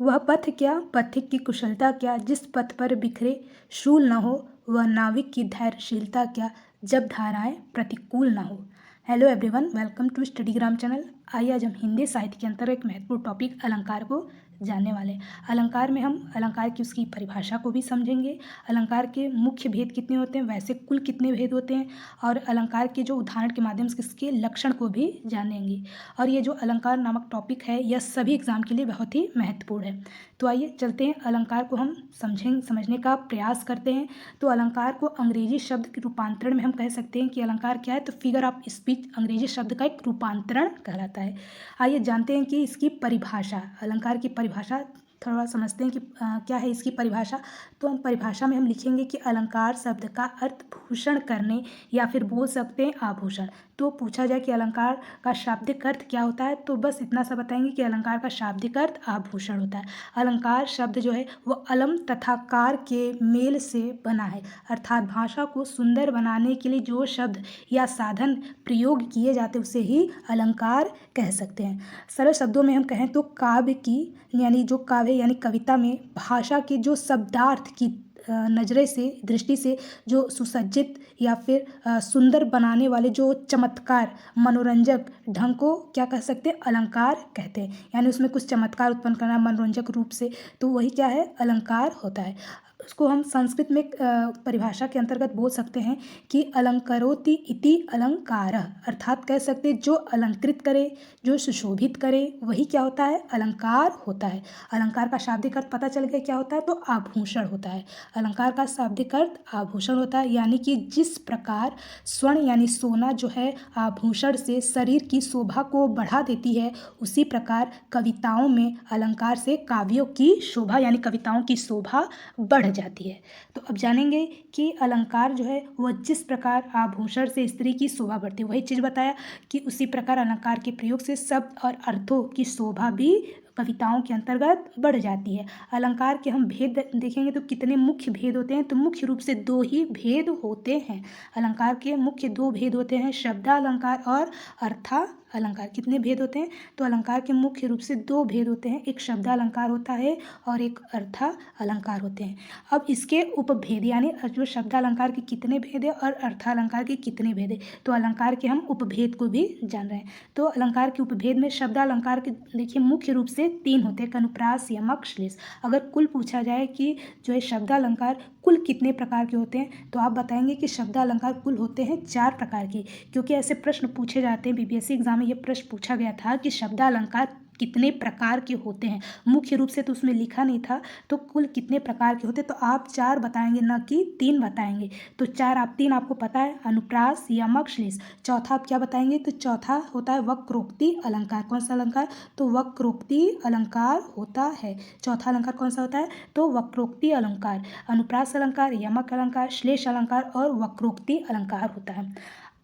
वह पथ क्या, पथिक की कुशलता क्या, जिस पथ पर बिखरे शूल न हो, वह नाविक की धैर्यशीलता क्या, जब धाराएं प्रतिकूल न हो। Hello everyone, welcome to Studygram channel. आइए आज हम हिंदी साहित्य के अंतर्गत एक महत्वपूर्ण टॉपिक अलंकार को जानने वाले। अलंकार में हम अलंकार की उसकी परिभाषा को भी समझेंगे, अलंकार के मुख्य भेद कितने होते हैं, वैसे कुल कितने भेद होते हैं, और अलंकार के जो उदाहरण के माध्यम से इसके लक्षण को भी जानेंगे। और ये जो अलंकार नामक टॉपिक है यह सभी एग्जाम के लिए बहुत ही महत्वपूर्ण है। तो आइए चलते हैं, अलंकार को हम समझने का प्रयास करते हैं। तो अलंकार को अंग्रेजी शब्द के रूपांतरण में हम कह सकते हैं कि अलंकार क्या है, तो फिगर ऑफ स्पीच अंग्रेजी शब्द का एक रूपांतरण कहलाता है। आइए जानते हैं कि इसकी परिभाषा, अलंकार की परिभाषा थोड़ा समझते हैं कि क्या है इसकी परिभाषा। तो हम परिभाषा में हम लिखेंगे कि अलंकार शब्द का अर्थ भूषण करने या फिर बोल सकते हैं आभूषण। तो पूछा जाए कि अलंकार का शाब्दिक अर्थ क्या होता है, तो बस इतना सा बताएंगे कि अलंकार का शाब्दिक अर्थ आभूषण होता है। अलंकार शब्द जो है वो अलम तथा कार के मेल से बना है, अर्थात भाषा को सुंदर बनाने के लिए जो शब्द या साधन प्रयोग किए जाते उसे ही अलंकार कह सकते हैं। सरल शब्दों में हम कहें तो काव्य की यानी जो काव्य यानी कविता में भाषा के जो शब्दार्थ की नज़रे से दृष्टि से जो सुसज्जित या फिर सुंदर बनाने वाले जो चमत्कार मनोरंजक ढंग को क्या कह सकते हैं, अलंकार कहते हैं। यानी उसमें कुछ चमत्कार उत्पन्न करना मनोरंजक रूप से, तो वही क्या है, अलंकार होता है। उसको हम संस्कृत में परिभाषा के अंतर्गत बोल सकते हैं कि अलंकरोति इति अलंकारः, अर्थात कह सकते हैं जो अलंकृत करे, जो सुशोभित करे, वही क्या होता है, अलंकार होता है। अलंकार का शाब्दिक अर्थ पता चल गया क्या होता है, तो आभूषण होता है। अलंकार का शाब्दिक अर्थ आभूषण होता है, यानी कि जिस प्रकार स्वर्ण यानी सोना जो है आभूषण से शरीर की शोभा को बढ़ा देती है, उसी प्रकार कविताओं में अलंकार से काव्यों की शोभा यानी कविताओं की शोभा बढ़ जाती है। तो अब जानेंगे कि अलंकार जो है वह जिस प्रकार आभूषण से स्त्री की शोभा बढ़ती है, वही चीज़ बताया कि उसी प्रकार अलंकार के प्रयोग से शब्द और अर्थों की शोभा भी कविताओं के अंतर्गत बढ़ जाती है। अलंकार के हम भेद देखेंगे तो कितने मुख्य भेद होते हैं, तो मुख्य रूप से दो ही भेद होते हैं। अलंकार के मुख्य दो भेद होते हैं, शब्दालंकार और अर्था अलंकार। कितने भेद होते हैं, तो अलंकार के मुख्य रूप से दो भेद होते हैं, एक शब्दालंकार होता है और एक अर्था अलंकार होते हैं। अब इसके उपभेद यानी जो शब्दालंकार के कितने भेद है और अर्थालंकार के कितने भेद है, तो अलंकार के हम उपभेद को भी जान रहे हैं। तो अलंकार के उपभेद में शब्दालंकार के देखिए मुख्य रूप से तीन होते हैं, अनुप्रास, यमक, श्लेष। अगर कुल पूछा जाए कि जो है शब्दालंकार कुल कितने प्रकार के होते हैं, तो आप बताएंगे कि शब्दालंकार कुल होते हैं 4 प्रकार के, क्योंकि ऐसे प्रश्न पूछे जाते हैं। बीपीएससी एग्जाम में ये प्रश्न पूछा गया था कि शब्दालंकार कितने प्रकार के होते हैं, मुख्य रूप से तो उसमें लिखा नहीं था, तो कुल कितने प्रकार के होते, तो आप 4 बताएंगे न कि 3 बताएंगे। तो 3 आपको पता है, अनुप्रास, यमक, श्लेष। चौथा आप क्या बताएंगे, तो चौथा होता है वक्रोक्ति अलंकार। कौन सा अलंकार, तो वक्रोक्ति अलंकार होता है। चौथा अलंकार कौन सा होता है, तो वक्रोक्ति अलंकार। अनुप्रास अलंकार, यमक अलंकार, श्लेष अलंकार और वक्रोक्ति अलंकार होता है।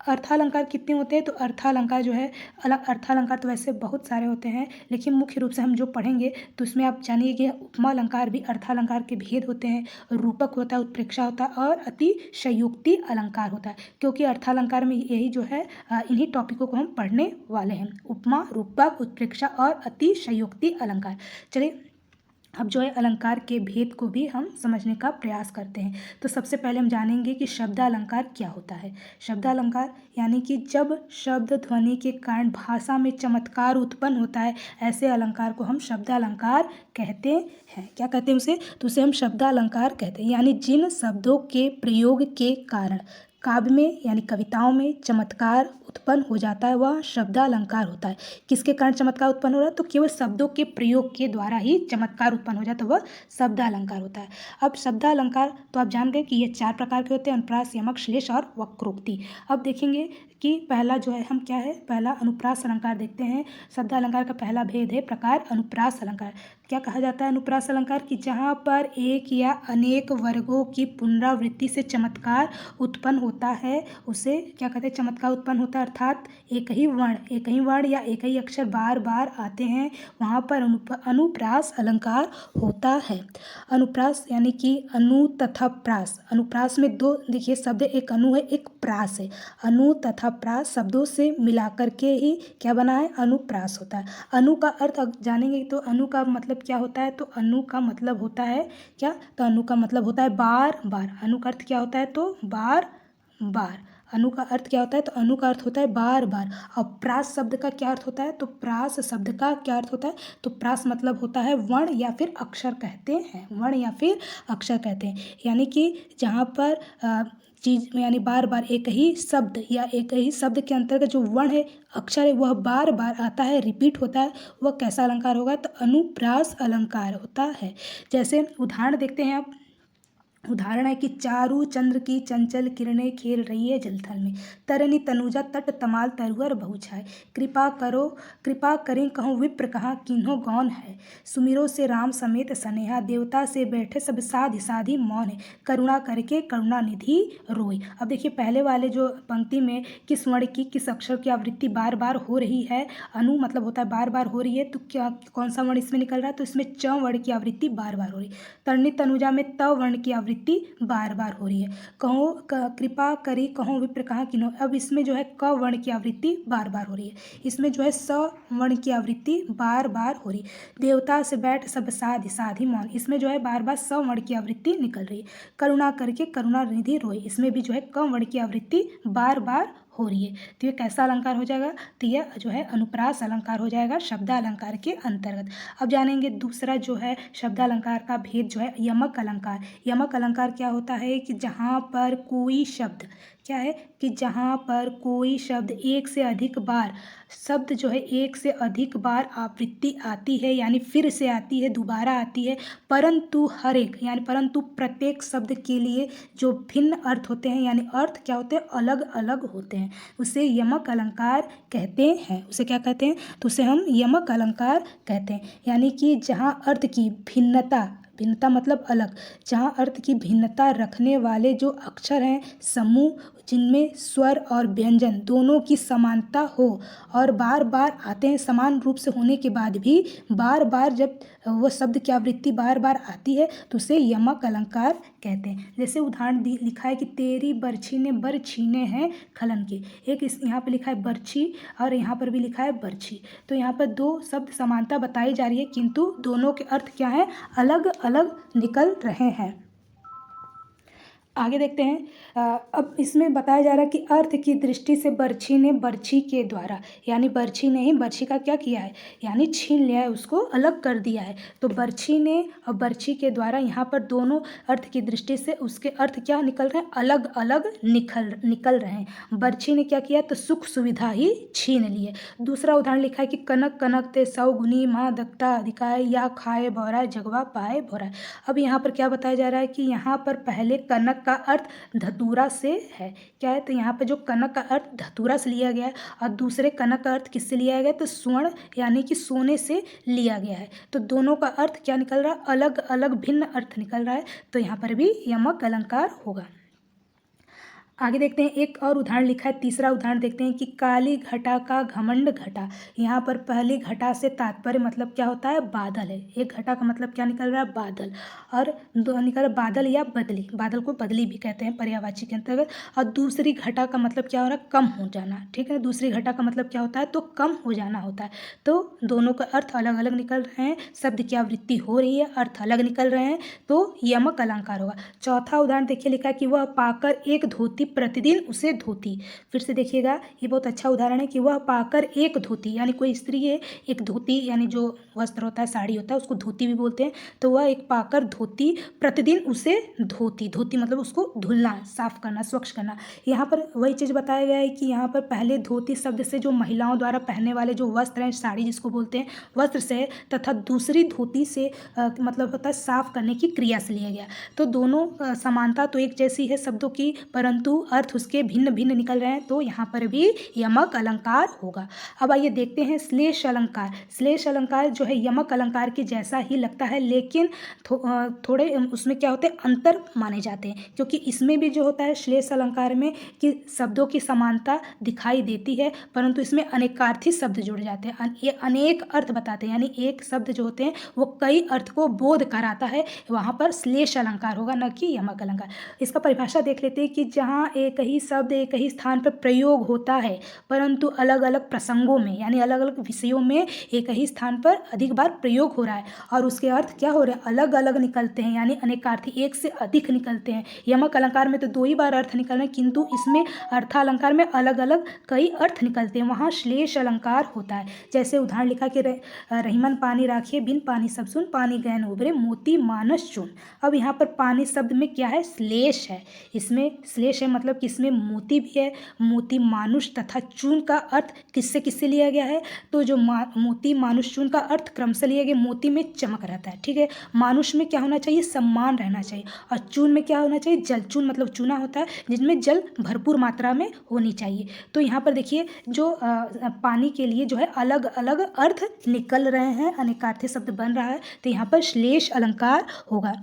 अर्थालंकार कितने होते हैं, तो अर्थालंकार जो है अर्थालंकार तो वैसे बहुत सारे होते हैं, लेकिन मुख्य रूप से हम जो पढ़ेंगे तो उसमें आप जानिए कि उपमा अलंकार भी अर्थालंकार के भेद होते हैं। रूपक होता है, उत्प्रेक्षा होता है और अतिशयोक्ति अलंकार होता है, क्योंकि अर्थालंकार में यही जो है इन्हीं टॉपिकों को हम पढ़ने वाले हैं, उपमा, रूपक, उत्प्रेक्षा और अतिशयोक्ति अलंकार। चलिए अब जो है अलंकार के भेद को भी हम समझने का प्रयास करते हैं। तो सबसे पहले हम जानेंगे कि शब्दालंकार क्या होता है। शब्दालंकार यानी कि जब शब्द ध्वनि के कारण भाषा में चमत्कार उत्पन्न होता है, ऐसे अलंकार को हम शब्दालंकार कहते हैं। क्या कहते हैं उसे, तो उसे हम शब्दालंकार कहते हैं। यानी जिन शब्दों के प्रयोग के कारण काव्य में यानी कविताओं में चमत्कार उत्पन्न हो जाता है, वह शब्दालंकार होता है। किसके कारण चमत्कार उत्पन्न हो रहा है, तो केवल शब्दों के प्रयोग के द्वारा ही चमत्कार उत्पन्न हो जाता है, वह शब्दालंकार होता है। अब शब्दालंकार तो आप जान गए कि ये 4 प्रकार के होते हैं, अनुप्रास, यमक, श्लेष और वक्रोक्ति। अब देखेंगे कि पहला जो है हम क्या है, पहला अनुप्रास अलंकार देखते हैं। शब्दालंकार का पहला भेद है प्रकार अनुप्रास अलंकार। क्या कहा जाता है अनुप्रास अलंकार, कि जहाँ पर एक या अनेक वर्गों की पुनरावृत्ति से चमत्कार उत्पन्न होता है, उसे क्या कहते हैं, चमत्कार उत्पन्न होता है, अर्थात एक ही वर्ण या एक ही अक्षर बार बार आते हैं, वहाँ पर अनुप्रास अलंकार होता है। अनुप्रास यानी कि अनु तथा प्रास। अनुप्रास में दो देखिए शब्द, एक अनु है एक प्रास है। अनु तथा तथा प्रास शब्दों से मिलाकर के ही क्या बना है, अनुप्रास होता है। अनु का अर्थ जानेंगे तो अनु का मतलब क्या होता है, तो अनु का मतलब होता है क्या, तो अनु का मतलब होता है बार बार। अनु का अर्थ क्या होता है, तो बार बार। अनु का अर्थ क्या होता है, तो अनु का अर्थ होता है बार बार। और प्रास शब्द का क्या अर्थ होता है, तो प्रास शब्द का क्या अर्थ होता है, तो प्रास मतलब होता है वर्ण या फिर अक्षर कहते हैं, वर्ण या फिर अक्षर कहते हैं। यानी कि जहाँ पर चीज यानी बार बार एक ही शब्द या एक ही शब्द के अंतर्गत जो वर्ण है, अक्षर है, वह बार बार आता है, रिपीट होता है, वह कैसा अलंकार होगा, तो अनुप्रास अलंकार होता है। जैसे उदाहरण देखते हैं आप। उदाहरण है कि चारू चंद्र की चंचल किरणें खेल रही है जलथल में, तरनी तनुजा तट तमाल तरुअर बहुछाए, कृपा करें कहूँ विप्र कहाँ किन्हों गौन है, सुमिरो से राम समेत सनेहा, देवता से बैठे सब साधि साधि मौन है, करुणा करके करुणा निधि रोई। अब देखिए पहले वाले जो पंक्ति में किस वर्ण की किस अक्षर की आवृत्ति बार बार हो रही है, अनु मतलब होता है बार बार हो रही है, तो क्या कौन सा वर्ण इसमें निकल रहा है, तो इसमें च वर्ण की आवृत्ति बार बार हो रही है। तरनी तनुजा में त वर्ण की आवृत्ति बार बार हो रही है। कहो कृपा करी कहो विप्र कहाँ किन्हों, अब इसमें जो है क वर्ण की आवृत्ति बार बार हो रही है, इसमें जो है स वर्ण की आवृत्ति बार बार हो रही है। देवता से बैठ सब साधि साधि मौन, इसमें जो है बार बार स वर्ण की आवृत्ति निकल रही है। करुणा करके करुणा निधि रोई, इसमें भी जो है क वर्ण की आवृत्ति बार बार हो रही है। तो ये कैसा अलंकार हो जाएगा, तो यह जो है अनुप्रास अलंकार हो जाएगा शब्दालंकार के अंतर्गत। अब जानेंगे दूसरा जो है शब्दालंकार का भेद जो है यमक अलंकार। यमक अलंकार क्या होता है कि जहाँ पर कोई शब्द क्या है कि जहाँ पर कोई शब्द एक से अधिक बार शब्द जो है एक से अधिक बार आवृत्ति आती है, यानी फिर से आती है, दोबारा आती है, परंतु हर एक यानी परंतु प्रत्येक शब्द के लिए जो भिन्न अर्थ होते हैं, यानी अर्थ क्या होते हैं, अलग अलग होते हैं, उसे यमक अलंकार कहते हैं। उसे क्या कहते हैं, तो उसे हम यमक अलंकार कहते हैं। यानी कि जहाँ अर्थ की भिन्नता मतलब अलग, जहाँ अर्थ की भिन्नता रखने वाले जो अक्षर हैं समूह, जिनमें स्वर और व्यंजन दोनों की समानता हो और बार बार आते हैं, समान रूप से होने के बाद भी बार बार जब वो शब्द की आवृत्ति बार बार आती है तो उसे यमक अलंकार कहते हैं। जैसे उदाहरण लिखा है कि तेरी बरछी ने बर छीने हैं खलन के, एक इस यहाँ पे लिखा है बरछी और यहाँ पर भी लिखा है बरछी, तो यहाँ पर दो शब्द समानता बताई जा रही है किंतु दोनों के अर्थ क्या है, अलग अलग निकल रहे हैं। आगे देखते हैं। अब इसमें बताया जा रहा है कि अर्थ की दृष्टि से बरछी ने बरछी के द्वारा, यानी बरछी ने ही बरछी का क्या किया है, यानी छीन लिया है, उसको अलग कर दिया है। तो बरछी ने और बरछी के द्वारा यहाँ पर दोनों अर्थ की दृष्टि से उसके अर्थ क्या निकल रहे हैं, अलग अलग निकल रहे हैं। बरछी ने क्या किया, तो सुख सुविधा ही छीन ली है। दूसरा उदाहरण लिखा है कि कनक कनक ते सौ गुनी माँ दक्ता अधिकाय, या खाए बोरा जगवा पाए भोरा। अब यहाँ पर क्या बताया जा रहा है कि यहाँ पर पहले कनक का अर्थ धतूरा से है, क्या है, तो यहाँ पे जो कनक का अर्थ धतूरा से लिया गया है और दूसरे कनक का अर्थ किससे लिया गया है, तो स्वर्ण यानी कि सोने से लिया गया है। तो दोनों का अर्थ क्या निकल रहा है, अलग अलग भिन्न अर्थ निकल रहा है, तो यहाँ पर भी यमक अलंकार होगा। आगे देखते हैं, एक और उदाहरण लिखा है, तीसरा उदाहरण देखते हैं कि काली घटा का घमंड घटा। यहाँ पर पहली घटा से तात्पर्य मतलब क्या होता है, बादल है। एक घटा का मतलब क्या निकल रहा है, बादल, और दो निकल रहा बादल या बदली, बादल को बदली भी कहते हैं पर्यायवाची के अंतर्गत। और दूसरी घटा का मतलब क्या हो रहा है, कम हो जाना, ठीक है, दूसरी घटा का मतलब क्या होता है, तो कम हो जाना होता है। तो दोनों का अर्थ अलग अलग निकल रहे हैं, शब्द की आवृत्ति हो रही है, अर्थ अलग निकल रहे हैं, तो यमक अलंकार होगा। चौथा उदाहरण देखिए, लिखा है कि वह पाकर एक धोती प्रतिदिन उसे धोती। फिर से देखिएगा, ये बहुत अच्छा उदाहरण है कि वह पाकर एक धोती, यानी कोई स्त्री है, एक धोती यानी जो वस्त्र होता है, साड़ी होता है, उसको धोती भी बोलते हैं, तो वह एक पाकर धोती प्रतिदिन उसे धोती मतलब उसको धुलना, साफ करना, स्वच्छ करना। यहाँ पर वही चीज़ बताया गया है कि यहाँ पर पहले धोती शब्द से जो महिलाओं द्वारा पहनने वाले जो वस्त्र हैं, साड़ी जिसको बोलते हैं, वस्त्र से, तथा दूसरी धोती से मतलब होता है साफ करने की क्रिया से लिया गया। तो दोनों समानता तो एक जैसी है शब्दों की, परंतु अर्थ उसके भिन्न भिन्न निकल रहे हैं, तो यहाँ पर भी यमक अलंकार होगा। अब आइए देखते हैं श्लेष अलंकार। श्लेष अलंकार जो है यमक अलंकार के जैसा ही लगता है, लेकिन थोड़े उसमें क्या होते हैं, अंतर माने जाते हैं, क्योंकि इसमें भी जो होता है श्लेष अलंकार में कि शब्दों की समानता दिखाई देती है, परंतु इसमें अनेकार्थी शब्द जुड़ जाते हैं, ये अनेक अर्थ बताते हैं, यानी एक शब्द जो होते हैं वो कई अर्थ को बोध कराता है, वहाँ पर श्लेष अलंकार होगा, न कि यमक अलंकार। इसका परिभाषा देख लेते हैं कि जहाँ जहाँ एक ही शब्द एक ही स्थान पर प्रयोग होता है परंतु अलग अलग प्रसंगों में यानी अलग अलग विषयों में एक ही स्थान पर अधिक बार प्रयोग हो रहा है और उसके अर्थ क्या हो रहे हैं, अलग अलग निकलते हैं यानी अनेकार्थी, एक से अधिक निकलते हैं। यमक अलंकार में तो 2 ही बार अर्थ निकल रहे हैं किंतु इसमें अर्थालंकार में अलग अलग कई अर्थ निकलते हैं। वहाँ श्लेष अलंकार होता है। जैसे उदाहरण लिखा कि रहीमन पानी राखिए बिन पानी सब सुन, पानी गैन उभरे मोती मानस चून। अब यहाँ पर पानी शब्द में क्या है, श्लेष है। इसमें श्लेष है मतलब कि इसमें मोती भी है। मोती मानुष तथा चून का अर्थ किससे किससे लिया गया है, तो जो मोती मानुष चून का अर्थ क्रमशः लिया गया। मोती में चमक रहता है, ठीक है। मानुष में क्या होना चाहिए, सम्मान रहना चाहिए। और चून में क्या होना चाहिए, जल। चून मतलब चूना होता है जिसमें जल भरपूर मात्रा में होनी चाहिए। तो यहाँ पर देखिए जो पानी के लिए जो है अलग अलग अर्थ निकल रहे हैं, अनेकार्थी शब्द बन रहा है। तो यहाँ पर श्लेष अलंकार होगा,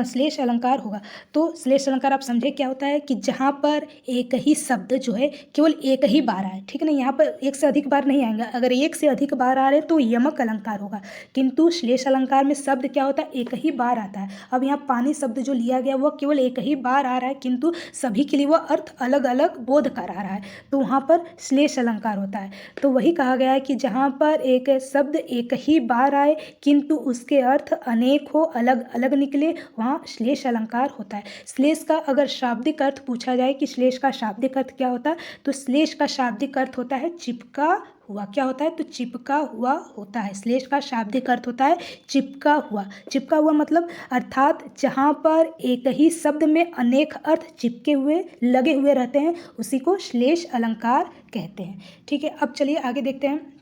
श्लेष अलंकार होगा। तो श्लेष अलंकार आप समझे क्या होता है कि जहाँ पर एक ही शब्द जो है केवल एक ही बार आए, ठीक है ना। यहाँ पर एक से अधिक बार नहीं आएंगे। अगर एक से अधिक बार आ रहे तो यमक अलंकार होगा, किंतु श्लेष अलंकार में शब्द क्या होता है, एक ही बार आता है। अब यहाँ पानी शब्द जो लिया गया वह केवल एक ही बार आ रहा है किंतु सभी के लिए वह अर्थ अलग अलग बोध करा रहा है, तो वहाँ पर श्लेष अलंकार होता है। तो वही कहा गया है कि जहाँ पर एक शब्द एक ही बार आए किंतु उसके अर्थ अनेक हो, अलग अलग निकले, वहाँ श्लेष अलंकार होता है। श्लेष का अगर शाब्दिक अर्थ पूछा जाए कि श्लेष का शाब्दिक अर्थ क्या होता है, तो श्लेष का शाब्दिक अर्थ होता है चिपका हुआ। क्या होता है, तो चिपका हुआ होता है। श्लेष का शाब्दिक अर्थ होता है चिपका हुआ। चिपका हुआ मतलब अर्थात जहाँ पर एक ही शब्द में अनेक अर्थ चिपके हुए लगे हुए रहते हैं उसी को श्लेष अलंकार कहते हैं, ठीक है। अब चलिए आगे देखते हैं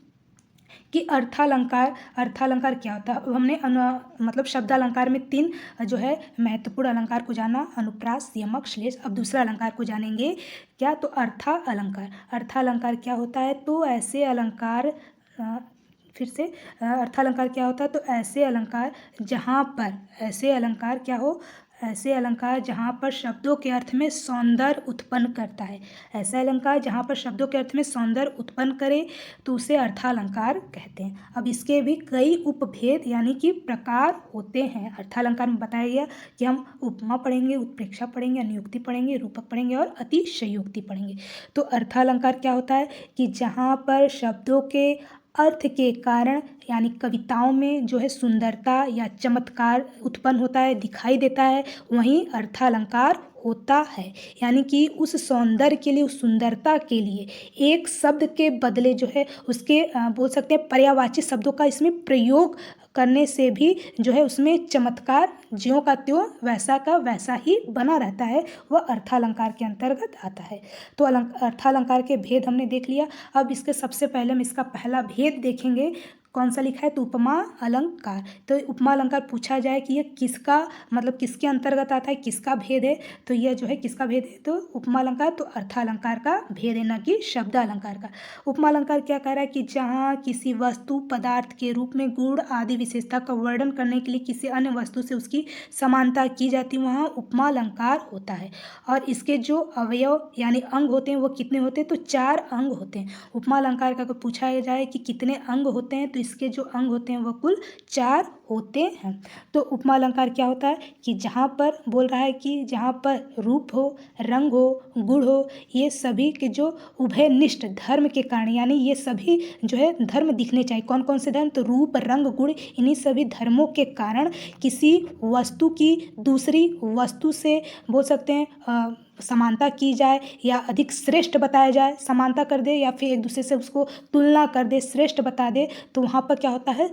कि अर्थालंकार, अर्थालंकार क्या होता है। हमने मतलब शब्दालंकार में 3 जो है महत्वपूर्ण अलंकार को जाना, अनुप्रास, यमक, श्लेष। अब दूसरा अलंकार को जानेंगे क्या, तो अर्थालंकार। अर्थालंकार क्या होता है, तो ऐसे अलंकार फिर से अर्थालंकार क्या होता है, तो ऐसे अलंकार जहाँ पर, ऐसे अलंकार क्या हो, ऐसे अलंकार जहाँ पर शब्दों के अर्थ में सौंदर्य उत्पन्न करता है। ऐसा अलंकार जहाँ पर शब्दों के अर्थ में सौंदर्य उत्पन्न करे तो उसे अर्थालंकार कहते हैं। अब इसके भी कई उपभेद यानी कि प्रकार होते हैं। अर्थालंकार में बताया गया कि हम उपमा पढ़ेंगे, उत्प्रेक्षा पढ़ेंगे, अनुयुक्ति पढ़ेंगे, रूपक पढ़ेंगे और अतिशयोक्ति पढ़ेंगे। तो अर्थालंकार क्या होता है कि जहाँ पर शब्दों के अर्थ के कारण यानी कविताओं में जो है सुंदरता या चमत्कार उत्पन्न होता है, दिखाई देता है, वहीं अर्थालंकार होता है। यानी कि उस सौंदर्य के लिए, उस सुंदरता के लिए एक शब्द के बदले जो है उसके बोल सकते हैं पर्यायवाची शब्दों का इसमें प्रयोग करने से भी जो है उसमें चमत्कार ज्यों का त्यों वैसा का वैसा ही बना रहता है, वह अर्थालंकार के अंतर्गत आता है। तो अर्थालंकार के भेद हमने देख लिया। अब इसके सबसे पहले हम इसका पहला भेद देखेंगे, कौन सा लिखा है, तो उपमा अलंकार। तो उपमा अलंकार पूछा जाए कि यह किसका मतलब किसके अंतर्गत आता है, किसका भेद है, तो यह जो है किसका भेद है, तो उपमा अलंकार तो अर्थालंकार का भेद है, न कि शब्द अलंकार का। उपमा अलंकार क्या कह रहा है कि जहाँ किसी वस्तु पदार्थ के रूप में गुण आदि विशेषता का वर्णन करने के लिए किसी अन्य वस्तु से उसकी समानता की जाती है, वहाँ उपमा अलंकार होता है। और इसके जो अवयव यानी अंग होते हैं वो कितने होते हैं, तो 4 अंग होते हैं। उपमा अलंकार का पूछा जाए कि कितने अंग होते हैं, तो इसके जो अंग होते हैं वह कुल 4 होते हैं। तो उपमा अलंकार क्या होता है कि जहाँ पर बोल रहा है कि जहाँ पर रूप हो, रंग हो, गुण हो, ये सभी के जो उभयनिष्ठ धर्म के कारण यानी ये सभी जो है धर्म दिखने चाहिए। कौन कौन से धर्म, तो रूप, रंग, गुण, इन्हीं सभी धर्मों के कारण किसी वस्तु की दूसरी वस्तु से बोल सकते हैं समानता की जाए या अधिक श्रेष्ठ बताया जाए, समानता कर दे या फिर एक दूसरे से उसको तुलना कर दे, श्रेष्ठ बता दे, तो वहाँ पर क्या होता है,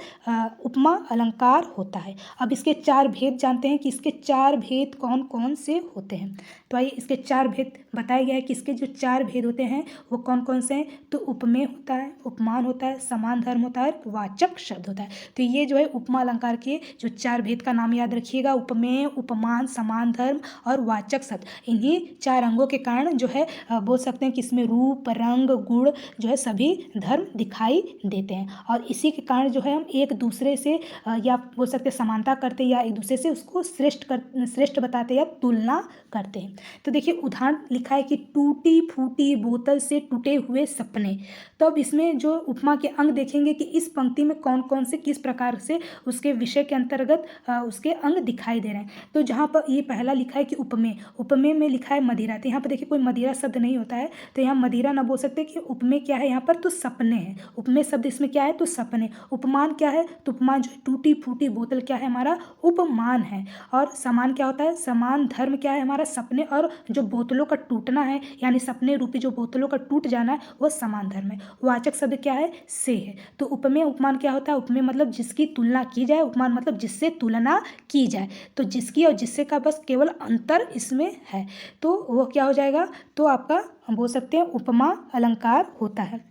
उपमा अलंकार होता है। अब इसके 4 भेद जानते हैं कि इसके 4 भेद कौन कौन से होते हैं। तो आइए इसके 4 भेद बताया गया है कि इसके जो 4 भेद होते हैं वो कौन कौन से हैं, तो उपमेय होता है, उपमान होता है, समान धर्म होता है, वाचक शब्द होता है। तो ये जो है उपमा अलंकार के जो 4 भेद का नाम याद रखिएगा, उपमेय, उपमान, समान धर्म और वाचक शब्द। इन्हीं 4 अंगों के कारण जो है बोल सकते हैं कि इसमें रूप, रंग, गुण जो है सभी धर्म दिखाई देते हैं। और इसी के कारण जो है हम एक दूसरे से या बोल सकते हैं समानता करते हैं या एक दूसरे से उसको श्रेष्ठ बताते हैं या तुलना करते हैं। तो देखिए उदाहरण लिखा है कि टूटी फूटी बोतल से टूटे हुए सपने। तो अब इसमें जो उपमा के अंग देखेंगे कि इस पंक्ति में कौन कौन से किस प्रकार से उसके विषय के अंतर्गत उसके अंग दिखाई दे रहे हैं। तो जहाँ पर ये पहला लिखा है कि उपमेय, उपमेय में लिखा है मदिरा। तो यहाँ पर देखिए कोई मदिरा शब्द नहीं होता है, तो यहाँ मदिरा ना बोल सकते कि उपमेय क्या है यहाँ पर, तो सपने हैं। उपमेय शब्द इसमें क्या है, तो सपने। उपमान क्या है, तो उपमान जो टूटी फूटी बोतल क्या है हमारा, उपमान है। और समान क्या होता है, समान धर्म क्या है हमारा, सपने। और जो बोतलों का टूटना है यानी सपने रूपी जो बोतलों का टूट जाना है वो समान धर्म है। वाचक शब्द क्या है, से है। तो उपमेय उपमान क्या होता है, उपमेय मतलब जिसकी तुलना की जाए, उपमान मतलब जिससे तुलना की जाए, तो जिसकी और जिससे का बस केवल अंतर इसमें है, तो वो क्या हो जाएगा, तो आपका हम बोल सकते हैं उपमा अलंकार होता है।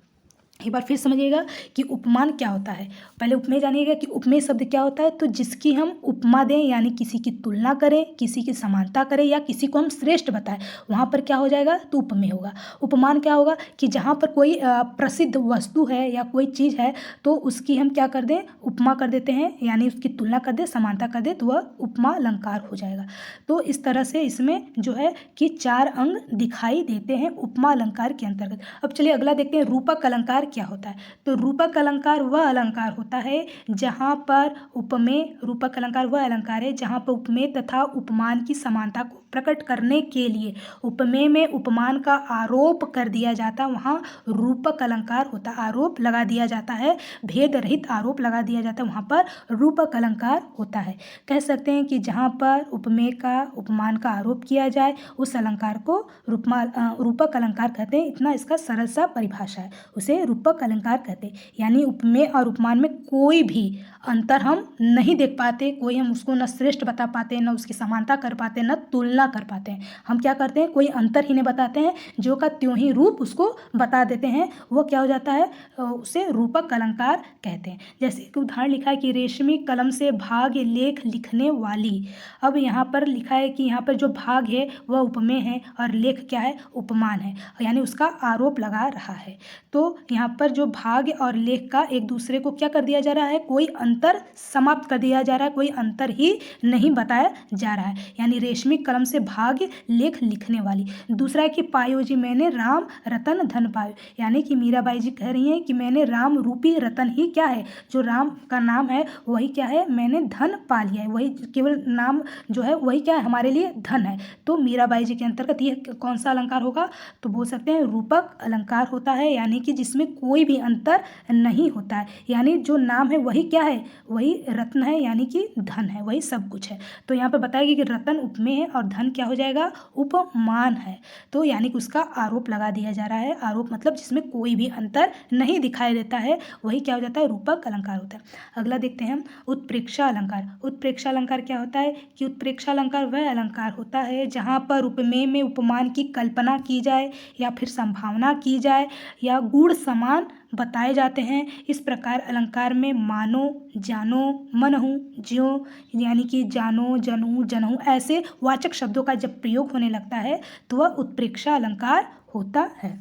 एक बार फिर समझिएगा कि उपमान क्या होता है। पहले उपमेय जानिएगा कि उपमेय शब्द क्या होता है, तो जिसकी हम उपमा दें यानी किसी की तुलना करें, किसी की समानता करें या किसी को हम श्रेष्ठ बताएं, वहाँ पर क्या हो जाएगा, तो उपमेय होगा। उपमान क्या होगा कि जहाँ पर कोई प्रसिद्ध वस्तु है या कोई चीज़ है तो उसकी हम क्या कर दें, उपमा कर देते हैं यानी उसकी तुलना कर दें, समानता कर दें, तो वह उपमा अलंकार हो जाएगा। तो इस तरह से इसमें जो है कि 4 अंग दिखाई देते हैं उपमा अलंकार के अंतर्गत। अब चलिए अगला देखते हैं, रूपक अलंकार क्या होता है। तो रूपक अलंकार वह अलंकार होता है जहाँ पर उपमेय, रूपक अलंकार वह अलंकार है जहाँ पर उपमेय तथा उपमान की समानता को प्रकट करने के लिए उपमेय में उपमान का आरोप कर दिया जाता, वहाँ रूपक अलंकार होता, आरोप लगा दिया जाता है, भेद रहित आरोप लगा दिया जाता है, वहाँ पर रूपक अलंकार होता है। कह सकते हैं कि जहाँ पर उपमेय का उपमान का आरोप किया जाए उस अलंकार को रूपक अलंकार कहते हैं। इतना इसका सरल सा परिभाषा है, उसे रूपक अलंकार कहते हैं। यानी उपमेय और उपमान में कोई भी अंतर हम नहीं देख पाते, कोई हम उसको न श्रेष्ठ बता पाते, न उसकी समानता कर पाते, न तुलना कर पाते हैं। हम क्या करते हैं, कोई अंतर ही नहीं बताते हैं, जो का त्यों ही रूप उसको बता देते हैं, वो क्या हो जाता है, उसे रूपक अलंकार कहते हैं। जैसे कि उदाहरण लिखा है कि रेशमी कलम से भाग लेख लिखने वाली। अब यहाँ पर लिखा है कि यहाँ पर जो भाग है वह उपमेय है और लेख क्या है, उपमान है, यानी उसका आरोप लगा रहा है। तो यहाँ पर जो भाग और लेख का एक दूसरे को क्या कर दिया जा रहा है, कोई अंतर समाप्त कर दिया जा रहा है, कोई अंतर ही नहीं बताया जा रहा है। यानी रेशमी कलम से भाग लेख लिखने वाली। दूसरा है कि पायो जी मैंने राम रतन धन पायो, यानी कि मीराबाई जी कह रही हैं कि मैंने राम रूपी रतन ही क्या है, जो राम का नाम है वही क्या है, मैंने धन पा लिया है, वही केवल नाम जो है वही क्या है हमारे लिए धन है। तो मीराबाई जी के अंतर्गत ये कौन सा अलंकार होगा, तो बोल सकते हैं रूपक अलंकार होता है, यानी कि जिसमें कोई भी अंतर नहीं होता है, यानी जो नाम है वही क्या है, वही रत्न है, यानी कि धन है, वही सब कुछ है। तो यहाँ पे बताएगी कि रतन उपमेय है और धन क्या हो जाएगा, उपमान है। तो यानी कि उसका आरोप लगा दिया जा रहा है, आरोप मतलब जिसमें कोई भी अंतर नहीं दिखाई देता है, वही क्या हो जाता है, रूपक अलंकार होता है। अगला देखते हैं हम उत्प्रेक्षा अलंकार। उत्प्रेक्षा अलंकार क्या होता है कि उत्प्रेक्षा अलंकार वह अलंकार होता है जहाँ पर उपमेय में उपमान की कल्पना की जाए या फिर संभावना की जाए या गुण समान बताए जाते हैं। इस प्रकार अलंकार में मानो, जानो, मनहु, ज्यों, यानी कि जानो, जनू, जनहु ऐसे वाचक शब्दों का जब प्रयोग होने लगता है तो वह उत्प्रेक्षा अलंकार होता है।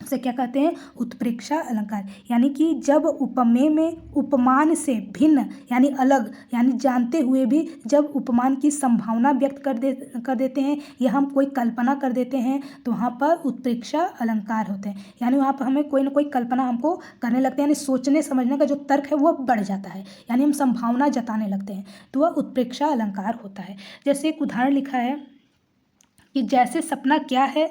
उसे क्या कहते हैं, उत्प्रेक्षा अलंकार। यानी कि जब उपमेय में उपमान से भिन्न यानी अलग यानी जानते हुए भी जब उपमान की संभावना व्यक्त कर देते हैं या हम कोई कल्पना कर देते हैं तो वहाँ पर उत्प्रेक्षा अलंकार होते हैं। यानी वहाँ पर हमें कोई ना कोई कल्पना हमको करने लगते हैं, यानी सोचने समझने का जो तर्क है वो बढ़ जाता है, यानी हम संभावना जताने लगते हैं, तो वह उत्प्रेक्षा अलंकार होता है। जैसे एक उदाहरण लिखा है कि जैसे सपना क्या है,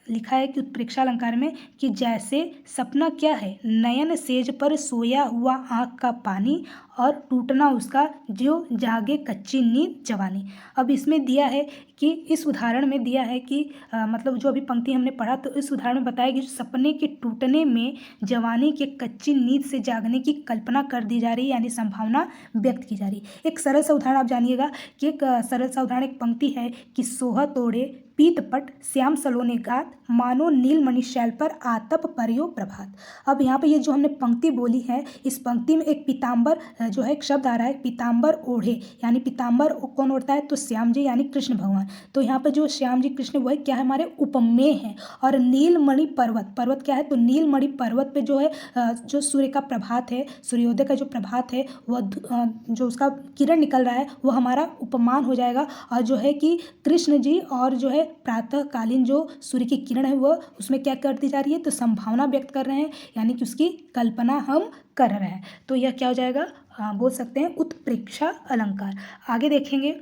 लिखा है कि उत्प्रेक्षा अलंकार में कि जैसे सपना क्या है, नयन सेज पर सोया हुआ आँख का पानी और टूटना उसका जो जागे कच्ची नींद जवानी। अब इसमें दिया है कि इस उदाहरण में दिया है कि मतलब जो अभी पंक्ति हमने पढ़ा तो इस उदाहरण में बताया कि सपने के टूटने में जवानी के कच्ची नींद से जागने की कल्पना कर दी जा रही है, यानी संभावना व्यक्त की जा रही है। एक सरल सा उदाहरण आप जानिएगा कि एक सरल सा उदाहरण एक पंक्ति है कि सोहत ओढ़े पीतपट श्याम सलोने गात मानो नीलमणि शैल पर आतप परियो प्रभात। अब यहाँ पे ये जो हमने पंक्ति बोली है इस पंक्ति में एक पीताम्बर जो है एक शब्द आ रहा है, पीताम्बर ओढ़े, यानी पीताम्बर कौन ओढ़ता है, तो श्याम जी यानी कृष्ण भगवान। तो यहाँ पर जो श्याम जी कृष्ण वही क्या है, हमारे उपमेय है। और नीलमणि पर्वत, पर्वत क्या है, तो नीलमणि पर्वत पे जो है जो सूर्य का प्रभात है, सूर्योदय का जो प्रभात है वह जो उसका किरण निकल रहा है वो हमारा उपमान हो जाएगा। और जो है कि कृष्ण जी और जो है प्रातःकालीन जो सूर्य की किरण है वह उसमें क्या कर दी जा रही है, तो संभावना व्यक्त कर रहे हैं, यानी कि उसकी कल्पना हम कर रहे हैं। तो यह क्या हो जाएगा, बोल सकते हैं उत्प्रेक्षा अलंकार। आगे देखेंगे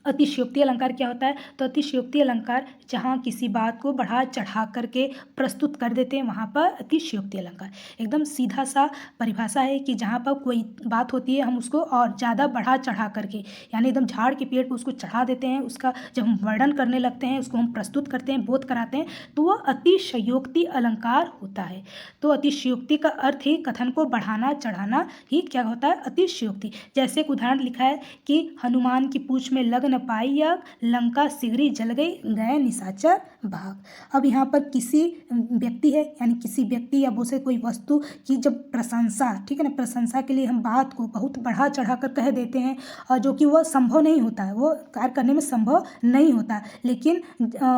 अतिशयोक्ति अलंकार क्या होता है? तो अतिशयोक्ति अलंकार जहाँ किसी बात को बढ़ा चढ़ा करके प्रस्तुत कर देते हैं वहाँ पर अतिशयोक्ति अलंकार। एकदम सीधा सा परिभाषा है कि जहाँ पर कोई बात होती है हम उसको और ज़्यादा बढ़ा चढ़ा करके, यानी एकदम झाड़ के पेड़ पर उसको चढ़ा देते हैं, उसका जब हम वर्णन करने लगते हैं, उसको हम प्रस्तुत करते हैं, बोध कराते हैं, तो वह अतिशयोक्ति अलंकार होता है। तो अतिशयोक्ति का अर्थ ही कथन को बढ़ाना चढ़ाना ही क्या होता है? अतिशयोक्ति। जैसे एक उदाहरण लिखा है कि हनुमान की पूंछ में लग न पाई आग, लंका सिगरी जल गए निशाचर भाग। अब यहाँ पर किसी व्यक्ति है, यानी किसी व्यक्ति या बोसे कोई वस्तु की जब प्रशंसा, ठीक है ना, प्रशंसा के लिए हम बात को बहुत बढ़ा चढ़ा कर कह देते हैं और जो कि वह संभव नहीं होता है, वो कार्य करने में संभव नहीं होता, लेकिन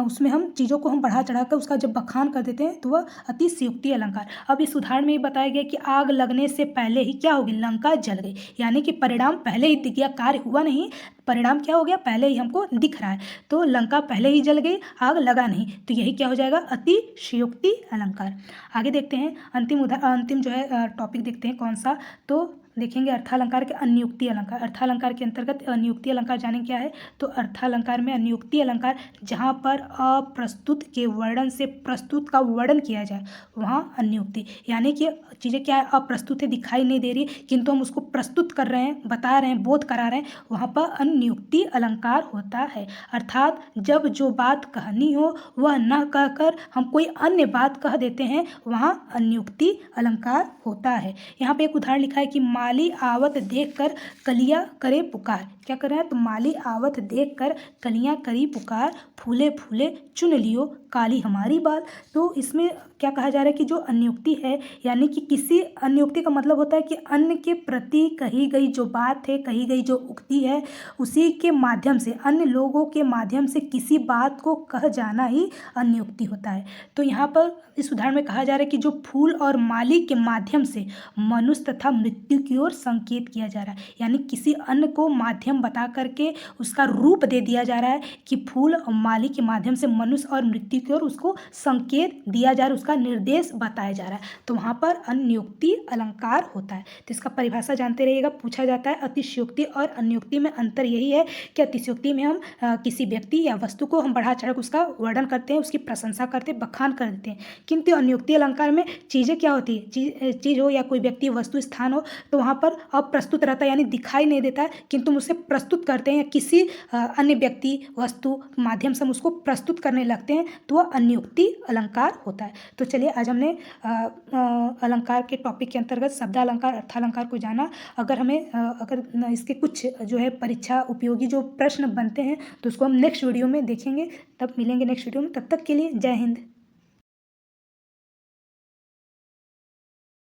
उसमें हम चीज़ों को हम बढ़ा चढ़ा कर उसका जब बखान कर देते हैं तो वह अतिशयोक्ति अलंकार। अब इस उदाहरण में बताया गया कि आग लगने से पहले ही क्या हो गई? लंका जल गई, यानी कि परिणाम पहले ही दिख गया, कार्य हुआ नहीं, परिणाम क्या हो गया? पहले ही हमको दिख रहा है। तो लंका पहले ही जल गई, आग लगा नहीं, तो यही क्या हो जाएगा? अतिशयोक्ति अलंकार। आगे देखते हैं, अंतिम जो है टॉपिक देखते हैं कौन सा, तो देखेंगे अर्थालंकार के अन्युक्ति अलंकार। अर्थालंकार के अंतर्गत अन्युक्ति अलंकार जाने क्या है? तो अर्थालंकार में अन्युक्ति अलंकार जहाँ पर अप्रस्तुत के वर्णन से प्रस्तुत का वर्णन किया जाए वहाँ अन्युक्ति, यानी कि चीज़ें क्या है? अप्रस्तुत है, दिखाई नहीं दे रही, किंतु हम उसको प्रस्तुत कर रहे हैं, बता रहे हैं, बोध करा रहे हैं, वहाँ पर अन्युक्ति अलंकार होता है। अर्थात जब जो बात कहनी हो वह न कहकर हम कोई अन्य बात कह देते हैं, वहाँ अन्युक्ति अलंकार होता है। यहाँ पे एक उदाहरण लिखा है कि माली आवत देखकर कलियां करे पुकार। क्या कर रहा है? तो माली आवत देखकर कलियां करी पुकार, फूले फूले चुन लियो काली हमारी बात। तो इसमें क्या कहा जा रहा है कि जो अन्युक्ति है, यानी कि किसी अन्युक्ति का मतलब होता है कि अन्य के प्रति कही गई जो बात है, कही गई जो उक्ति है, उसी के माध्यम से, अन्य लोगों के माध्यम से किसी बात को कह जाना ही अन्युक्ति होता है। तो यहाँ पर इस उदाहरण में कहा जा रहा है कि जो फूल और माली के माध्यम से मनुष्य तथा मृत्यु की ओर संकेत किया जा रहा है, यानी किसी अन्य को माध्यम बता करके उसका रूप दे दिया जा रहा है कि फूल और माली के माध्यम से मनुष्य और मृत्यु की ओर उसको संकेत दिया जा रहा है, उसका निर्देश बताया जा रहा है, तो वहाँ पर अन्युक्ति अलंकार होता है। तो इसका परिभाषा जानते रहिएगा, पूछा जाता है। अतिशयोक्ति और अन्युक्ति में अंतर यही है कि अतिशयोक्ति में हम किसी व्यक्ति या वस्तु को हम बढ़ा चढ़ा उसका वर्णन करते हैं, उसकी प्रशंसा करते हैं, बखान कर देते हैं, किंतु अन्युक्ति अलंकार में चीज़ें क्या होती है? चीज़ हो या कोई व्यक्ति, वस्तु, स्थान हो, तो वहाँ पर अप्रस्तुत रहता है, यानी दिखाई नहीं देता है, किंतु हम उसे प्रस्तुत करते हैं, या किसी अन्य व्यक्ति, वस्तु माध्यम से हम उसको प्रस्तुत करने लगते हैं, तो वह अन्युक्ति अलंकार होता है। तो चलिए आज हमने अलंकार के टॉपिक के अंतर्गत शब्दालंकार, अर्थालंकार को जाना। अगर हमें अगर इसके कुछ जो है परीक्षा उपयोगी जो प्रश्न बनते हैं तो उसको हम नेक्स्ट वीडियो में देखेंगे, तब मिलेंगे नेक्स्ट वीडियो में। तब तक के लिए जय हिंद।